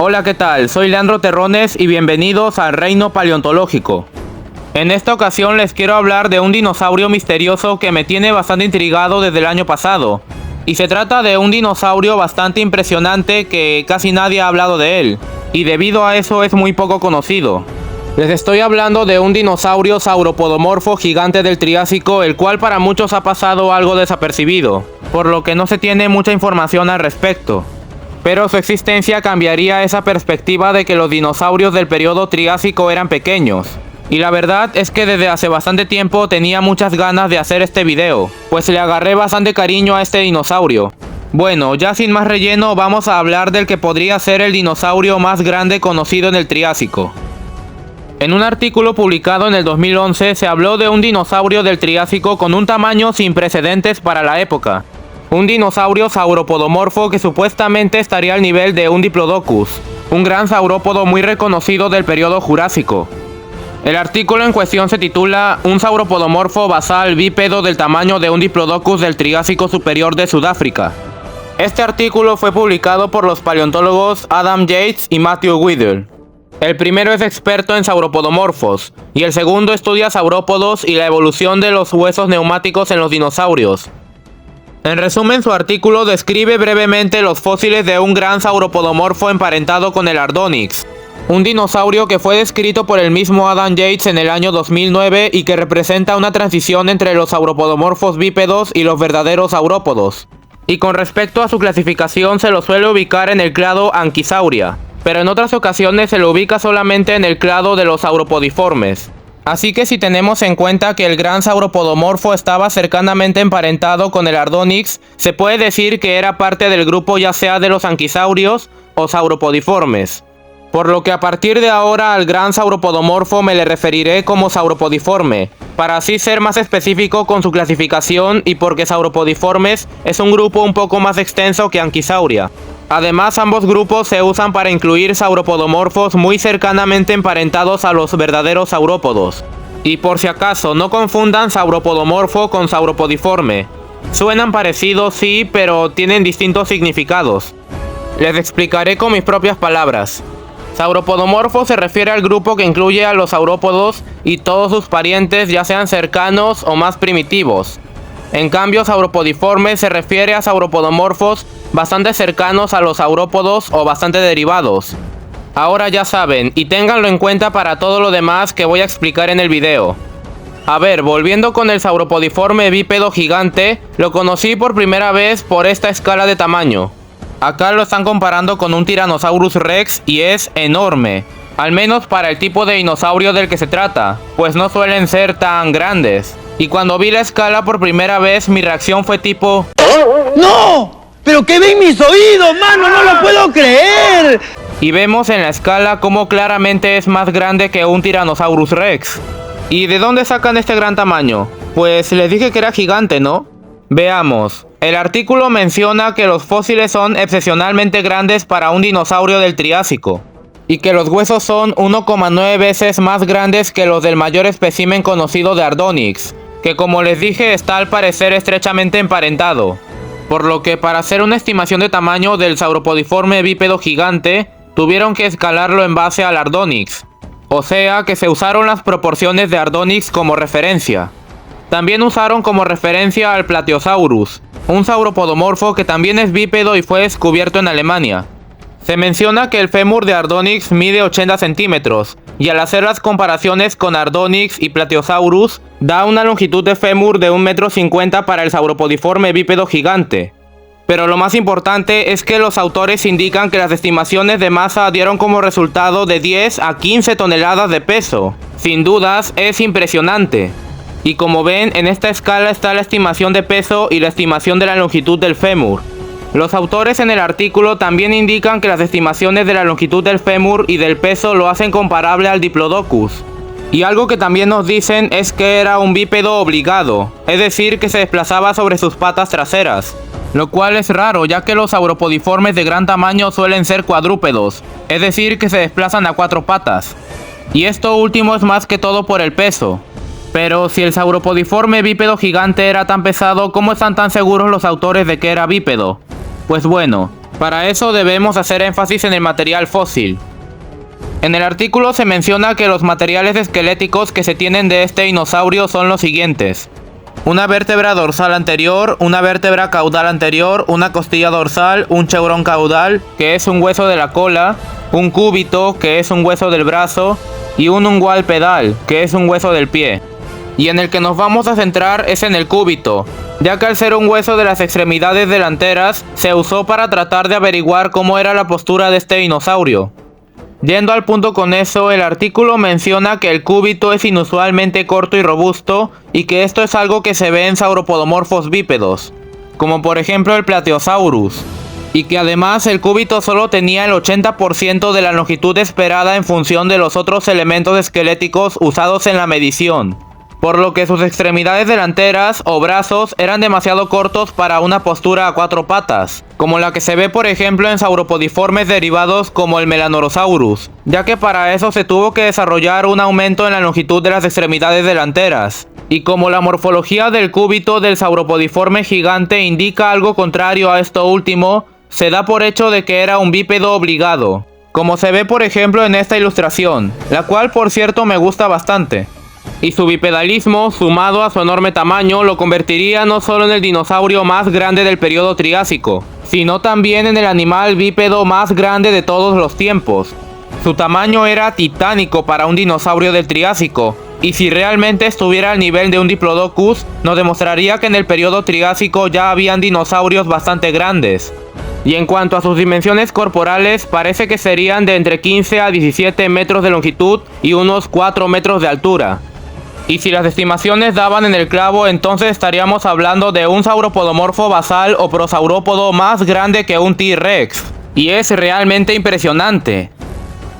Hola, ¿qué tal? Soy Leandro Terrones y bienvenidos al Reino Paleontológico. En esta ocasión les quiero hablar de un dinosaurio misterioso que me tiene bastante intrigado desde el año pasado. Y se trata de un dinosaurio bastante impresionante que casi nadie ha hablado de él, y debido a eso es muy poco conocido. Les estoy hablando de un dinosaurio sauropodomorfo gigante del Triásico, el cual para muchos ha pasado algo desapercibido, por lo que no se tiene mucha información al respecto. Pero su existencia cambiaría esa perspectiva de que los dinosaurios del periodo Triásico eran pequeños. Y la verdad es que desde hace bastante tiempo tenía muchas ganas de hacer este video, pues le agarré bastante cariño a este dinosaurio. Bueno, ya sin más relleno, vamos a hablar del que podría ser el dinosaurio más grande conocido en el Triásico. En un artículo publicado en el 2011 se habló de un dinosaurio del Triásico con un tamaño sin precedentes para la época. Un dinosaurio sauropodomorfo que supuestamente estaría al nivel de un Diplodocus, un gran saurópodo muy reconocido del periodo Jurásico. El artículo en cuestión se titula Un sauropodomorfo basal bípedo del tamaño de un Diplodocus del Triásico superior de Sudáfrica. Este artículo fue publicado por los paleontólogos Adam Yates y Matthew Whittle. El primero es experto en sauropodomorfos, y el segundo estudia saurópodos y la evolución de los huesos neumáticos en los dinosaurios. En resumen, su artículo describe brevemente los fósiles de un gran sauropodomorfo emparentado con el Ardonyx, un dinosaurio que fue descrito por el mismo Adam Yates en el año 2009 y que representa una transición entre los sauropodomorfos bípedos y los verdaderos saurópodos. Y con respecto a su clasificación se lo suele ubicar en el clado Ankysauria, pero en otras ocasiones se lo ubica solamente en el clado de los sauropodiformes. Así que si tenemos en cuenta que el gran sauropodomorfo estaba cercanamente emparentado con el Ardonyx, se puede decir que era parte del grupo ya sea de los anquisaurios o sauropodiformes. Por lo que a partir de ahora al gran sauropodomorfo me le referiré como sauropodiforme, para así ser más específico con su clasificación y porque sauropodiformes es un grupo un poco más extenso que Ankysauria. Además, ambos grupos se usan para incluir sauropodomorfos muy cercanamente emparentados a los verdaderos saurópodos. Y por si acaso, no confundan sauropodomorfo con sauropodiforme. Suenan parecidos sí, pero tienen distintos significados. Les explicaré con mis propias palabras. Sauropodomorfo se refiere al grupo que incluye a los saurópodos y todos sus parientes, ya sean cercanos o más primitivos. En cambio, sauropodiforme se refiere a sauropodomorfos bastante cercanos a los saurópodos o bastante derivados. Ahora ya saben, y ténganlo en cuenta para todo lo demás que voy a explicar en el video. A ver, volviendo con el sauropodiforme bípedo gigante, lo conocí por primera vez por esta escala de tamaño. Acá lo están comparando con un Tyrannosaurus Rex y es enorme, al menos para el tipo de dinosaurio del que se trata, pues no suelen ser tan grandes. Y cuando vi la escala por primera vez, mi reacción fue tipo... ¡No! ¿Pero qué ven mis oídos, mano? ¡No lo puedo creer! Y vemos en la escala cómo claramente es más grande que un Tyrannosaurus Rex. ¿Y de dónde sacan este gran tamaño? Pues les dije que era gigante, ¿no? Veamos. El artículo menciona que los fósiles son excepcionalmente grandes para un dinosaurio del Triásico, y que los huesos son 1,9 veces más grandes que los del mayor espécimen conocido de Ardonyx, que como les dije está al parecer estrechamente emparentado. Por lo que para hacer una estimación de tamaño del sauropodiforme bípedo gigante, tuvieron que escalarlo en base al Ardonyx. O sea que se usaron las proporciones de Ardonyx como referencia. También usaron como referencia al Plateosaurus, un sauropodomorfo que también es bípedo y fue descubierto en Alemania. Se menciona que el fémur de Ardonyx mide 80 centímetros, y al hacer las comparaciones con Ardonyx y Plateosaurus, da una longitud de fémur de 1,50 m para el sauropodiforme bípedo gigante. Pero lo más importante es que los autores indican que las estimaciones de masa dieron como resultado de 10 a 15 toneladas de peso. Sin dudas, es impresionante. Y como ven, en esta escala está la estimación de peso y la estimación de la longitud del fémur. Los autores en el artículo también indican que las estimaciones de la longitud del fémur y del peso lo hacen comparable al Diplodocus. Y algo que también nos dicen es que era un bípedo obligado, es decir, que se desplazaba sobre sus patas traseras. Lo cual es raro, ya que los sauropodiformes de gran tamaño suelen ser cuadrúpedos, es decir, que se desplazan a 4 patas. Y esto último es más que todo por el peso. Pero si el sauropodiforme bípedo gigante era tan pesado, ¿cómo están tan seguros los autores de que era bípedo? Pues bueno, Para eso debemos hacer énfasis en el material fósil. En el artículo se menciona que los materiales esqueléticos que se tienen de este dinosaurio son los siguientes: una vértebra dorsal anterior, una vértebra caudal anterior, una costilla dorsal, un chevrón caudal, que es un hueso de la cola, un cúbito, que es un hueso del brazo, y un ungual pedal, que es un hueso del pie. Y en el que nos vamos a centrar es en el cúbito, ya que al ser un hueso de las extremidades delanteras, se usó para tratar de averiguar cómo era la postura de este dinosaurio. Yendo al punto con eso, el artículo menciona que el cúbito es inusualmente corto y robusto, y que esto es algo que se ve en sauropodomorfos bípedos, como por ejemplo el Plateosaurus, y que además el cúbito solo tenía el 80% de la longitud esperada en función de los otros elementos esqueléticos usados en la medición, por lo que sus extremidades delanteras o brazos eran demasiado cortos para una postura a 4 patas, como la que se ve por ejemplo en sauropodiformes derivados como el Melanorosaurus, ya que para eso se tuvo que desarrollar un aumento en la longitud de las extremidades delanteras. Y como la morfología del cúbito del sauropodiforme gigante indica algo contrario a esto último, se da por hecho de que era un bípedo obligado, como se ve por ejemplo en esta ilustración, la cual por cierto me gusta bastante. Y su bipedalismo, sumado a su enorme tamaño, lo convertiría no solo en el dinosaurio más grande del periodo Triásico, sino también en el animal bípedo más grande de todos los tiempos. Su tamaño era titánico para un dinosaurio del Triásico, y si realmente estuviera al nivel de un Diplodocus, nos demostraría que en el periodo Triásico ya habían dinosaurios bastante grandes. Y en cuanto a sus dimensiones corporales, parece que serían de entre 15 a 17 metros de longitud y unos 4 metros de altura. Y si las estimaciones daban en el clavo, entonces estaríamos hablando de un sauropodomorfo basal o prosaurópodo más grande que un T-Rex. Y es realmente impresionante.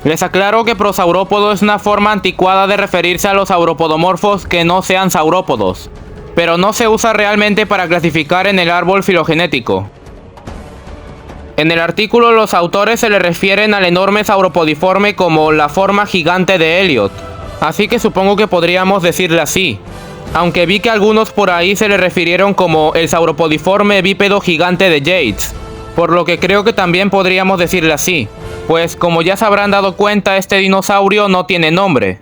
Les aclaro que prosaurópodo es una forma anticuada de referirse a los sauropodomorfos que no sean saurópodos, pero no se usa realmente para clasificar en el árbol filogenético. En el artículo los autores se le refieren al enorme sauropodiforme como la forma gigante de Elliot, así que supongo que podríamos decirle así, aunque vi que algunos por ahí se le refirieron como el sauropodiforme bípedo gigante de Yates, por lo que creo que también podríamos decirle así, pues como ya se habrán dado cuenta, este dinosaurio no tiene nombre.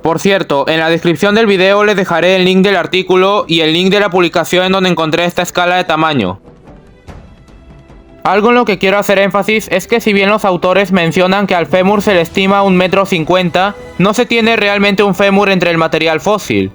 Por cierto, en la descripción del video les dejaré el link del artículo y el link de la publicación en donde encontré esta escala de tamaño. Algo en lo que quiero hacer énfasis es que si bien los autores mencionan que al fémur se le estima 1,50 m, no se tiene realmente un fémur entre el material fósil.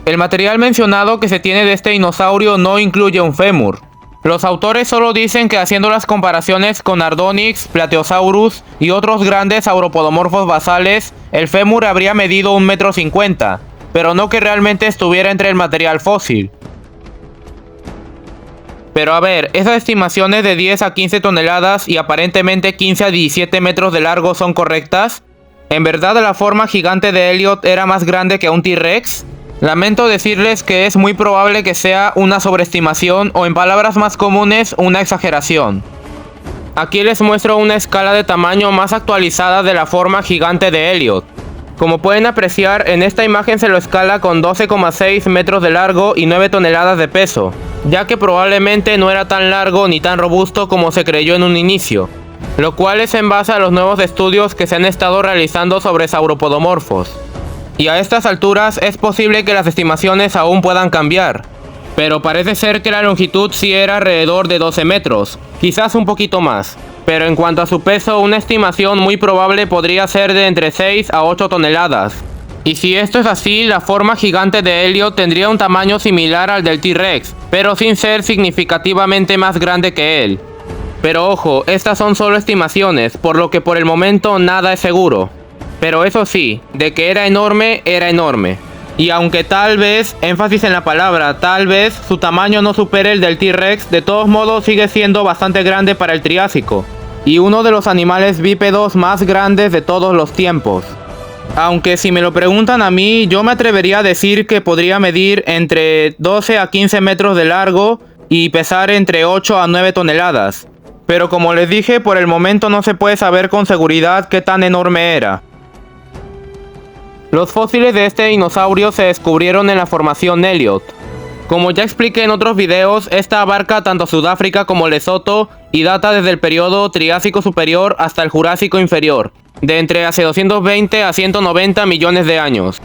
El material mencionado que se tiene de este dinosaurio no incluye un fémur. Los autores solo dicen que haciendo las comparaciones con Ardonyx, Plateosaurus y otros grandes sauropodomorfos basales, el fémur habría medido 1,50 m, pero no que realmente estuviera entre el material fósil. Pero a ver, esas estimaciones de 10 a 15 toneladas y aparentemente 15 a 17 metros de largo son correctas. ¿En verdad la forma gigante de Elliot era más grande que un T-Rex? Lamento decirles que es muy probable que sea una sobreestimación o, en palabras más comunes, una exageración. Aquí les muestro una escala de tamaño más actualizada de la forma gigante de Elliot. Como pueden apreciar, en esta imagen se lo escala con 12,6 metros de largo y 9 toneladas de peso, ya que probablemente no era tan largo ni tan robusto como se creyó en un inicio, lo cual es en base a los nuevos estudios que se han estado realizando sobre sauropodomorfos. Y a estas alturas es posible que las estimaciones aún puedan cambiar, pero parece ser que la longitud sí era alrededor de 12 metros, quizás un poquito más. Pero en cuanto a su peso, una estimación muy probable podría ser de entre 6 a 8 toneladas. Y si esto es así, la forma gigante de Elliot tendría un tamaño similar al del T-Rex, pero sin ser significativamente más grande que él. Pero ojo, estas son solo estimaciones, por lo que por el momento nada es seguro. Pero eso sí, de que era enorme, era enorme. Y aunque tal vez, énfasis en la palabra tal vez, su tamaño no supere el del T-Rex, de todos modos sigue siendo bastante grande para el Triásico, y uno de los animales bípedos más grandes de todos los tiempos. Aunque si me lo preguntan a mí, yo me atrevería a decir que podría medir entre 12 a 15 metros de largo y pesar entre 8 a 9 toneladas. Pero como les dije, por el momento no se puede saber con seguridad qué tan enorme era. Los fósiles de este dinosaurio se descubrieron en la formación Elliot. Como ya expliqué en otros videos, esta abarca tanto Sudáfrica como Lesoto y data desde el periodo Triásico superior hasta el Jurásico inferior, de entre hace 220 a 190 millones de años.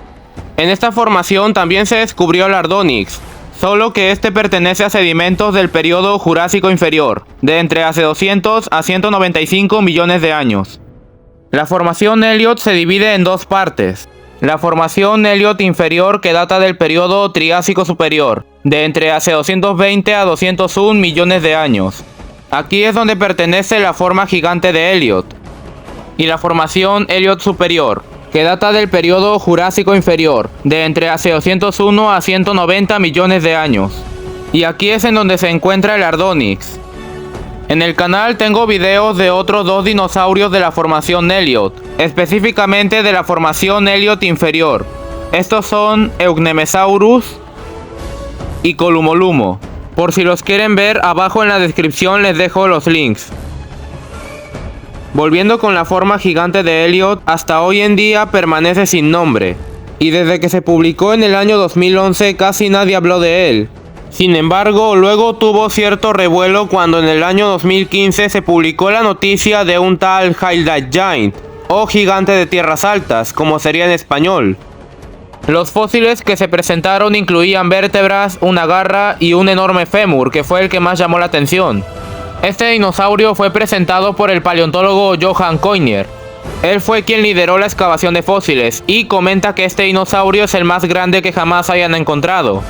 En esta formación también se descubrió el Ardonyx, solo que este pertenece a sedimentos del periodo Jurásico inferior, de entre hace 200 a 195 millones de años. La formación Elliott se divide en dos partes. La formación Elliott inferior, que data del periodo Triásico superior, de entre hace 220 a 201 millones de años. Aquí es donde pertenece la forma gigante de Elliott. Y la formación Elliott superior, que data del periodo Jurásico inferior, de entre hace 201 a 190 millones de años. Y aquí es en donde se encuentra el Ardonyx. En el canal tengo videos de otros dos dinosaurios de la formación Elliott, específicamente de la formación Elliott inferior. Estos son Eugnemesaurus y Columolumo. Por si los quieren ver, abajo en la descripción les dejo los links. Volviendo con la forma gigante de Elliott, hasta hoy en día permanece sin nombre, y desde que se publicó en el año 2011 casi nadie habló de él. Sin embargo, luego tuvo cierto revuelo cuando en el año 2015 se publicó la noticia de un tal Hyalid Giant, o gigante de tierras altas, como sería en español. Los fósiles que se presentaron incluían vértebras, una garra y un enorme fémur, que fue el que más llamó la atención. Este dinosaurio fue presentado por el paleontólogo Johan Koyner. Él fue quien lideró la excavación de fósiles y comenta que este dinosaurio es el más grande que jamás hayan encontrado.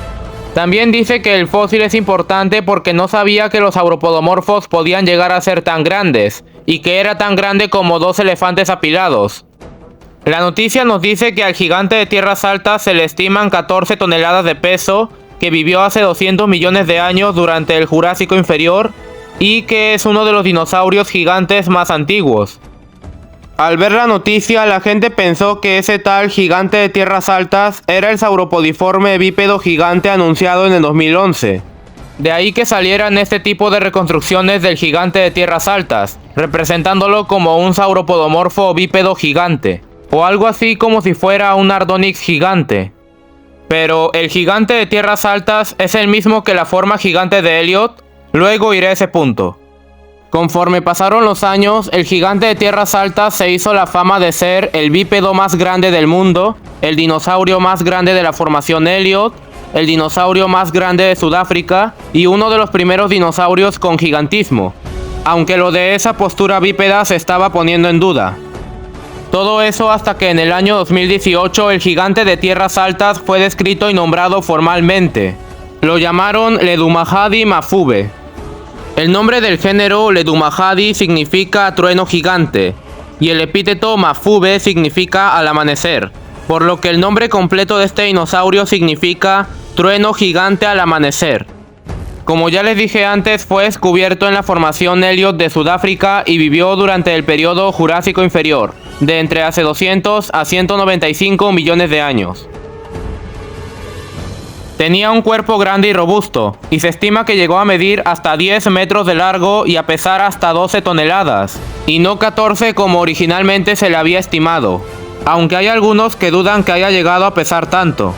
También dice que el fósil es importante porque no sabía que los sauropodomorfos podían llegar a ser tan grandes, y que era tan grande como 2 elefantes apilados. La noticia nos dice que al gigante de tierras altas se le estiman 14 toneladas de peso, que vivió hace 200 millones de años durante el Jurásico inferior, y que es uno de los dinosaurios gigantes más antiguos. Al ver la noticia, la gente pensó que ese tal gigante de tierras altas era el sauropodiforme bípedo gigante anunciado en el 2011. De ahí que salieran este tipo de reconstrucciones del gigante de tierras altas, representándolo como un sauropodomorfo bípedo gigante, o algo así como si fuera un Ardonyx gigante. Pero el gigante de tierras altas es el mismo que la forma gigante de Elliott. Luego iré a ese punto. Conforme pasaron los años, el gigante de tierras altas se hizo la fama de ser el bípedo más grande del mundo, el dinosaurio más grande de la formación Elliott, el dinosaurio más grande de Sudáfrica y uno de los primeros dinosaurios con gigantismo, aunque lo de esa postura bípeda se estaba poniendo en duda. Todo eso hasta que en el año 2018 el gigante de tierras altas fue descrito y nombrado formalmente. Lo llamaron Ledumahadi Mafube. El nombre del género Ledumahadi significa trueno gigante, y el epíteto Mafube significa al amanecer, por lo que el nombre completo de este dinosaurio significa trueno gigante al amanecer. Como ya les dije antes, fue descubierto en la formación Elliott de Sudáfrica y vivió durante el periodo Jurásico inferior, de entre hace 200 a 195 millones de años. Tenía un cuerpo grande y robusto, y se estima que llegó a medir hasta 10 metros de largo y a pesar hasta 12 toneladas, y no 14 como originalmente se le había estimado, aunque hay algunos que dudan que haya llegado a pesar tanto.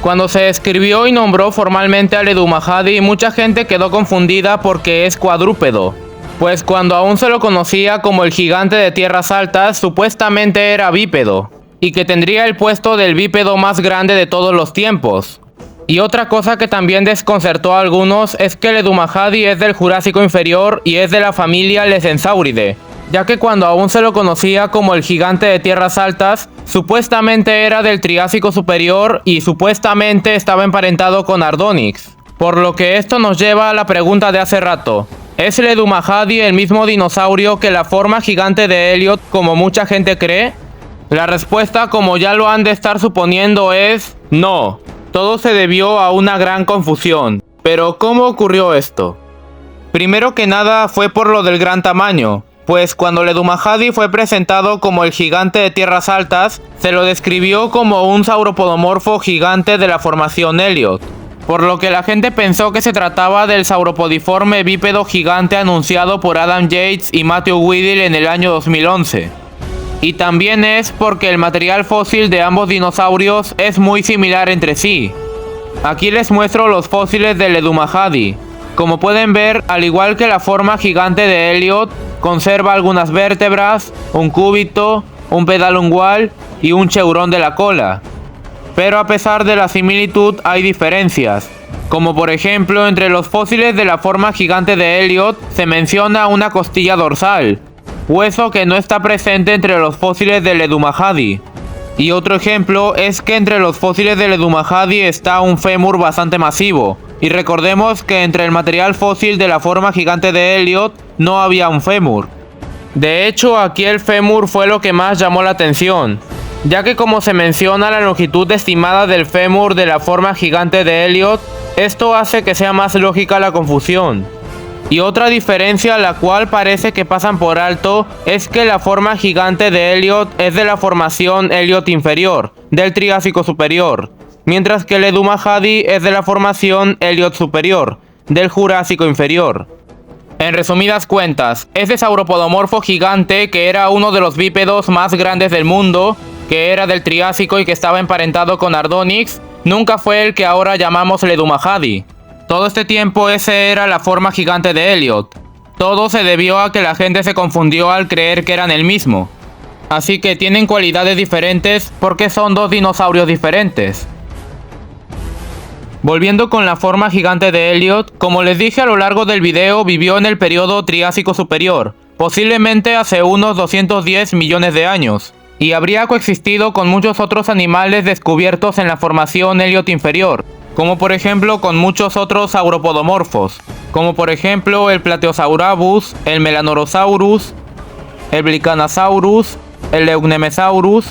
Cuando se describió y nombró formalmente a Ledumahadi, mucha gente quedó confundida porque es cuadrúpedo, pues cuando aún se lo conocía como el gigante de tierras altas, supuestamente era bípedo, y que tendría el puesto del bípedo más grande de todos los tiempos. Y otra cosa que también desconcertó a algunos es que Ledumahadi es del Jurásico inferior y es de la familia Lesensauridae, ya que cuando aún se lo conocía como el gigante de tierras altas, supuestamente era del Triásico superior y supuestamente estaba emparentado con Ardonyx. Por lo que esto nos lleva a la pregunta de hace rato: ¿es Ledumahadi el mismo dinosaurio que la forma gigante de Elliott como mucha gente cree? La respuesta, como ya lo han de estar suponiendo, es no. Todo se debió a una gran confusión. Pero ¿cómo ocurrió esto? Primero que nada fue por lo del gran tamaño, pues cuando Ledumahadi fue presentado como el gigante de tierras altas, se lo describió como un sauropodomorfo gigante de la formación Elliott, por lo que la gente pensó que se trataba del sauropodiforme bípedo gigante anunciado por Adam Yates y Matthew Weddell en el año 2011. Y también es porque el material fósil de ambos dinosaurios es muy similar entre sí. Aquí les muestro los fósiles del Edumahadi. Como pueden ver, al igual que la forma gigante de Elliot, conserva algunas vértebras, un cúbito, un pedal ungual y un cheurón de la cola. Pero a pesar de la similitud hay diferencias, como por ejemplo entre los fósiles de la forma gigante de Elliot se menciona una costilla dorsal, hueso que no está presente entre los fósiles del Edumahadi. Y otro ejemplo es que entre los fósiles del Edumahadi está un fémur bastante masivo, y recordemos que entre el material fósil de la forma gigante de Elliot no había un fémur. De hecho, aquí el fémur fue lo que más llamó la atención, ya que como se menciona la longitud estimada del fémur de la forma gigante de Elliot, esto hace que sea más lógica la confusión. Y otra diferencia, la cual parece que pasan por alto, es que la forma gigante de Elliot es de la formación Elliot inferior, del Triásico superior, mientras que el Edumahadi es de la formación Elliot superior, del Jurásico inferior. En resumidas cuentas, ese sauropodomorfo gigante que era uno de los bípedos más grandes del mundo, que era del Triásico y que estaba emparentado con Ardonyx, nunca fue el que ahora llamamos el Edumahadi. Todo este tiempo ese era la forma gigante de Elliot. Todo se debió a que la gente se confundió al creer que eran el mismo. Así que tienen cualidades diferentes porque son dos dinosaurios diferentes. Volviendo con la forma gigante de Elliot, como les dije a lo largo del video, vivió en el periodo Triásico superior, posiblemente hace unos 210 millones de años, y habría coexistido con muchos otros animales descubiertos en la formación Elliot inferior, como por ejemplo con muchos otros sauropodomorfos, como por ejemplo el Plateosaurabus, el Melanorosaurus, el Blicanasaurus, el Eunemesaurus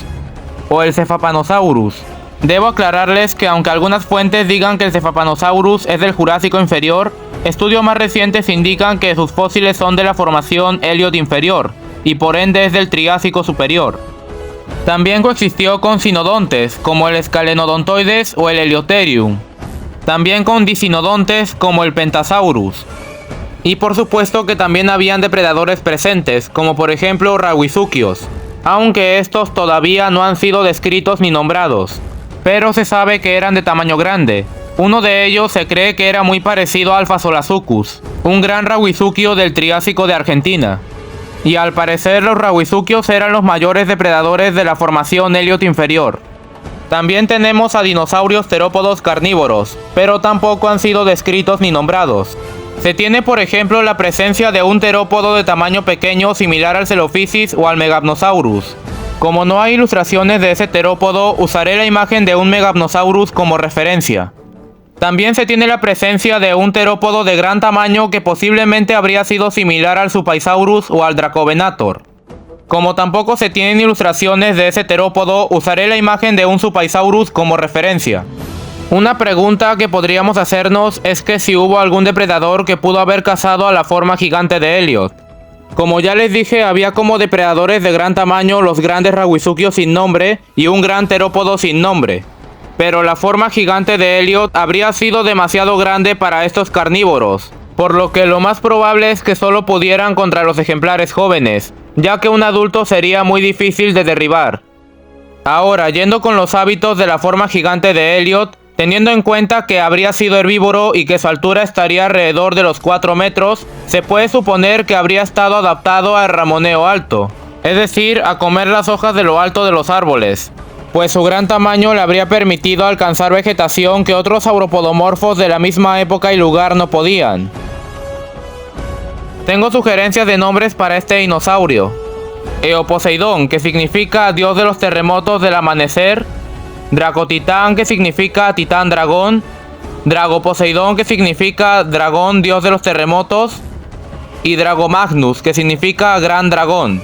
o el Cephapanosaurus. Debo aclararles que aunque algunas fuentes digan que el Cephapanosaurus es del Jurásico inferior, estudios más recientes indican que sus fósiles son de la formación Elliot inferior, y por ende es del Triásico superior. También coexistió con sinodontes, como el Scalenodontoides o el Eleutherium. También con disinodontes, como el Pentasaurus. Y por supuesto que también habían depredadores presentes, como por ejemplo Rawizukios, aunque estos todavía no han sido descritos ni nombrados. Pero se sabe que eran de tamaño grande. Uno de ellos se cree que era muy parecido al Phaseolasuchus, un gran Rawizukio del Triásico de Argentina. Y al parecer los Rawizukios eran los mayores depredadores de la formación Elliot inferior. También tenemos a dinosaurios terópodos carnívoros, pero tampoco han sido descritos ni nombrados. Se tiene por ejemplo la presencia de un terópodo de tamaño pequeño similar al Celophysis o al Megapnosaurus. Como no hay ilustraciones de ese terópodo, usaré la imagen de un Megapnosaurus como referencia. También se tiene la presencia de un terópodo de gran tamaño que posiblemente habría sido similar al Supaisaurus o al Dracovenator. Como tampoco se tienen ilustraciones de ese terópodo, usaré la imagen de un Supaisaurus como referencia. Una pregunta que podríamos hacernos es que si hubo algún depredador que pudo haber cazado a la forma gigante de Elliot. Como ya les dije, había como depredadores de gran tamaño los grandes Rawizukios sin nombre y un gran terópodo sin nombre. Pero la forma gigante de Elliot habría sido demasiado grande para estos carnívoros, por lo que lo más probable es que solo pudieran contra los ejemplares jóvenes, ya que un adulto sería muy difícil de derribar. Ahora, yendo con los hábitos de la forma gigante de Elliot, teniendo en cuenta que habría sido herbívoro y que su altura estaría alrededor de los 4 metros, se puede suponer que habría estado adaptado al ramoneo alto, es decir, a comer las hojas de lo alto de los árboles, pues su gran tamaño le habría permitido alcanzar vegetación que otros sauropodomorfos de la misma época y lugar no podían. Tengo sugerencias de nombres para este dinosaurio. Eoposeidón, que significa dios de los terremotos del amanecer. Dracotitán, que significa titán dragón. Dragoposeidón, que significa dragón dios de los terremotos. Y Dragomagnus, que significa gran dragón.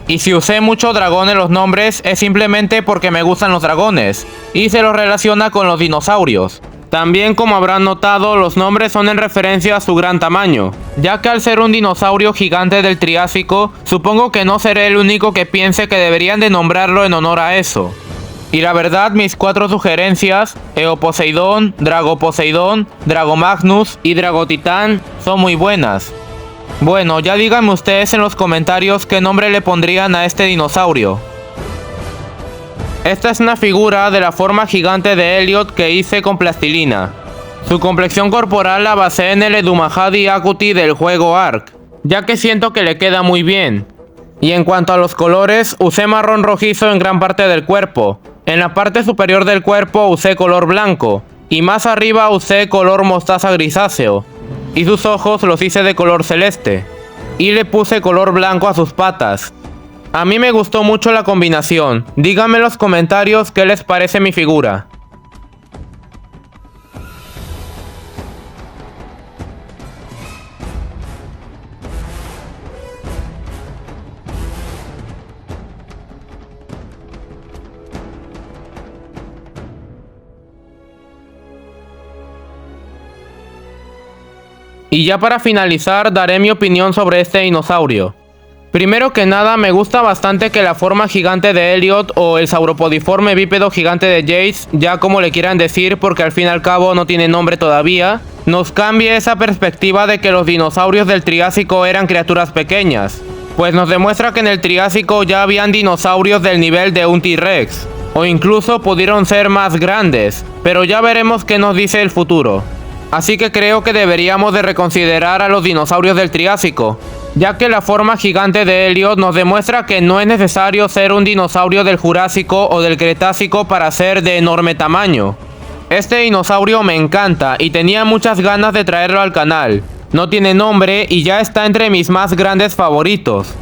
Y si usé mucho dragón en los nombres es simplemente porque me gustan los dragones y se los relaciona con los dinosaurios. También, como habrán notado, los nombres son en referencia a su gran tamaño, ya que al ser un dinosaurio gigante del Triásico, supongo que no seré el único que piense que deberían de nombrarlo en honor a eso. Y la verdad, mis 4 sugerencias, Eoposeidón, Dragoposeidón, Dragomagnus y Dragotitán, son muy buenas. Bueno, ya díganme ustedes en los comentarios qué nombre le pondrían a este dinosaurio. Esta es una figura de la forma gigante de Elliot que hice con plastilina. Su complexión corporal la basé en el Edumahadi Akuti del juego Ark, ya que siento que le queda muy bien. Y en cuanto a los colores, usé marrón rojizo en gran parte del cuerpo. En la parte superior del cuerpo usé color blanco, y más arriba usé color mostaza grisáceo. Y sus ojos los hice de color celeste. Y le puse color blanco a sus patas. A mí me gustó mucho la combinación. Díganme en los comentarios qué les parece mi figura. Y ya para finalizar, daré mi opinión sobre este dinosaurio. Primero que nada, me gusta bastante que la forma gigante de Elliot o el sauropodiforme bípedo gigante de Jace, ya como le quieran decir porque al fin y al cabo no tiene nombre todavía, nos cambie esa perspectiva de que los dinosaurios del Triásico eran criaturas pequeñas. Pues nos demuestra que en el Triásico ya habían dinosaurios del nivel de un T-Rex, o incluso pudieron ser más grandes, pero ya veremos qué nos dice el futuro. Así que creo que deberíamos de reconsiderar a los dinosaurios del Triásico, ya que la forma gigante de Elliot nos demuestra que no es necesario ser un dinosaurio del Jurásico o del Cretácico para ser de enorme tamaño. Este dinosaurio me encanta y tenía muchas ganas de traerlo al canal. No tiene nombre y ya está entre mis más grandes favoritos.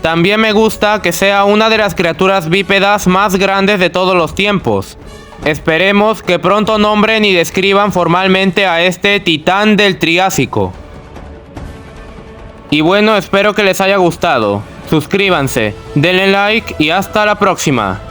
También me gusta que sea una de las criaturas bípedas más grandes de todos los tiempos. Esperemos que pronto nombren y describan formalmente a este titán del Triásico. Y bueno, espero que les haya gustado. Suscríbanse, denle like y hasta la próxima.